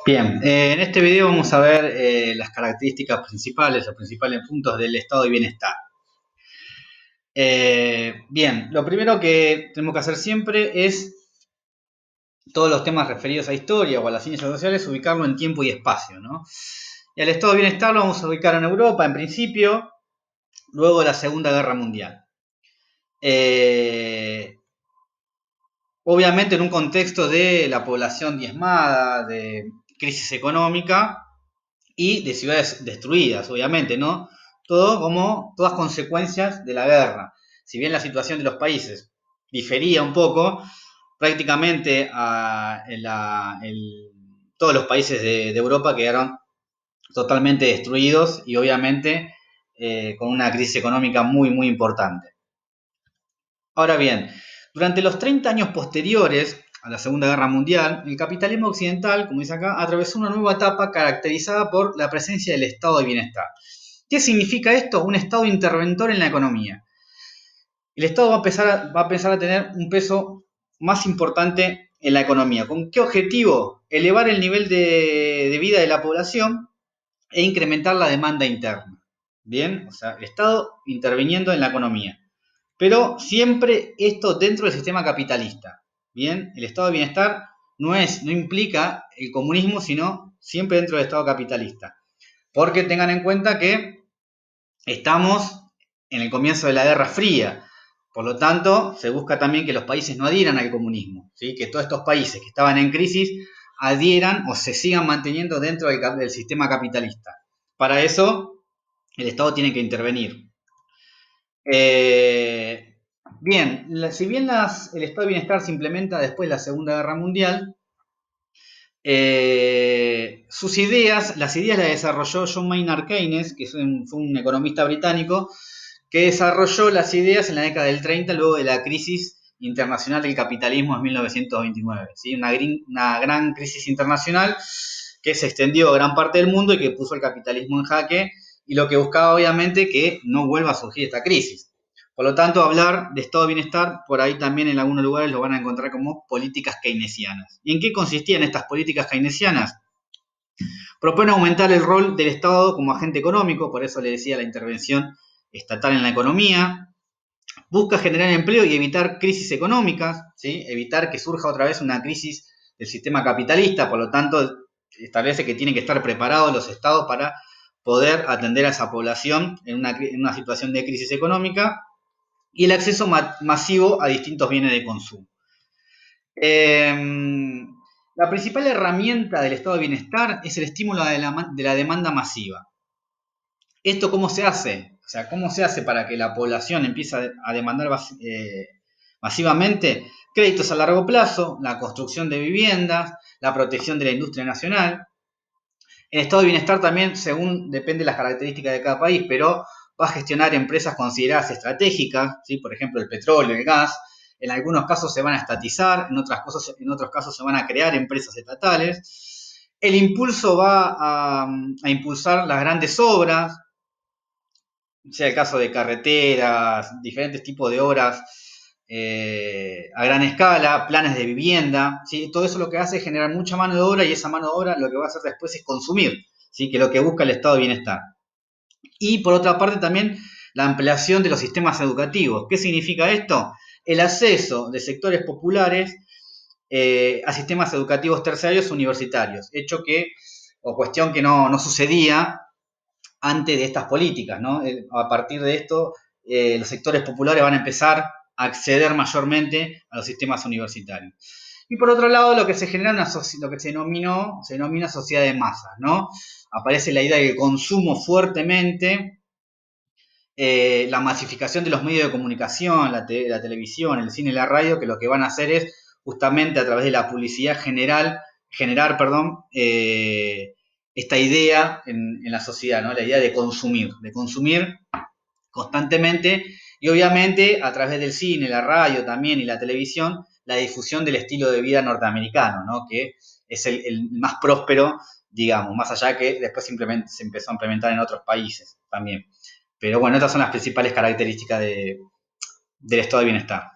Bien, en este video vamos a ver las características principales, los principales puntos del estado de bienestar. Bien, lo primero que tenemos que hacer siempre es todos los temas referidos a historia o a las ciencias sociales, ubicarlo en tiempo y espacio, ¿no? Y al estado de bienestar lo vamos a ubicar en Europa, en principio, luego de la Segunda Guerra Mundial. Eh, Obviamente en un contexto de la población diezmada, de crisis económica, y de ciudades destruidas, obviamente, ¿no? Todo como todas consecuencias de la guerra. Si bien la situación de los países difería un poco, prácticamente todos los países de Europa quedaron totalmente destruidos y obviamente con una crisis económica muy, muy importante. Ahora bien, durante los 30 años posteriores a la Segunda Guerra Mundial, el capitalismo occidental, como dice acá, atravesó una nueva etapa caracterizada por la presencia del estado de bienestar. ¿Qué significa esto? Un estado interventor en la economía. El Estado va a empezar a tener un peso más importante en la economía. ¿Con qué objetivo? Elevar el nivel de vida de la población e incrementar la demanda interna. Bien, o sea, el Estado interviniendo en la economía. Pero siempre esto dentro del sistema capitalista. Bien, el estado de bienestar no implica el comunismo, sino siempre dentro del estado capitalista. Porque tengan en cuenta que estamos en el comienzo de la Guerra Fría. Por lo tanto, se busca también que los países no adhieran al comunismo, ¿sí? Que todos estos países que estaban en crisis adhieran o se sigan manteniendo dentro del sistema capitalista. Para eso, el Estado tiene que intervenir. Eh, Bien, si bien el estado de bienestar se implementa después de la Segunda Guerra Mundial, sus ideas, las ideas las desarrolló John Maynard Keynes, que fue un economista británico, que desarrolló las ideas en la década del 30, luego de la crisis internacional del capitalismo en 1929. ¿Sí? Una gran crisis internacional que se extendió a gran parte del mundo y que puso el capitalismo en jaque, y lo que buscaba obviamente que no vuelva a surgir esta crisis. Por lo tanto, hablar de estado de bienestar, por ahí también en algunos lugares lo van a encontrar como políticas keynesianas. ¿Y en qué consistían estas políticas keynesianas? Propone aumentar el rol del Estado como agente económico, por eso le decía la intervención estatal en la economía. Busca generar empleo y evitar crisis económicas, ¿sí? Evitar que surja otra vez una crisis del sistema capitalista, por lo tanto, establece que tienen que estar preparados los estados para poder atender a esa población en una situación de crisis económica y el acceso masivo a distintos bienes de consumo. La principal herramienta del estado de bienestar es el estímulo de la demanda masiva. ¿Esto cómo se hace? O sea, ¿cómo se hace para que la población empiece a demandar masivamente? Créditos a largo plazo, la construcción de viviendas, la protección de la industria nacional. El estado de bienestar también, según depende de las características de cada país, pero va a gestionar empresas consideradas estratégicas, ¿sí? Por ejemplo, el petróleo, el gas. En algunos casos se van a estatizar, en otros casos se van a crear empresas estatales. El impulso va a impulsar las grandes obras, sea el caso de carreteras, diferentes tipos de obras a gran escala, planes de vivienda, ¿sí? Todo eso lo que hace es generar mucha mano de obra y esa mano de obra lo que va a hacer después es consumir, ¿sí? Que es lo que busca el estado de bienestar. Y por otra parte también la ampliación de los sistemas educativos. ¿Qué significa esto? El acceso de sectores populares a sistemas educativos terciarios universitarios, hecho que, o cuestión que no sucedía antes de estas políticas, ¿no? A partir de esto, los sectores populares van a empezar a acceder mayormente a los sistemas universitarios. Y por otro lado, lo que se genera lo que se denomina sociedad de masas, ¿no? Aparece la idea del consumo fuertemente, la masificación de los medios de comunicación, la televisión, el cine y la radio, que lo que van a hacer es justamente a través de la publicidad generar, esta idea en la sociedad, ¿no? La idea de consumir constantemente y obviamente a través del cine, la radio también y la televisión, la difusión del estilo de vida norteamericano, ¿no? Que es el más próspero, digamos, más allá que después simplemente se empezó a implementar en otros países también. Pero bueno, estas son las principales características del estado de bienestar.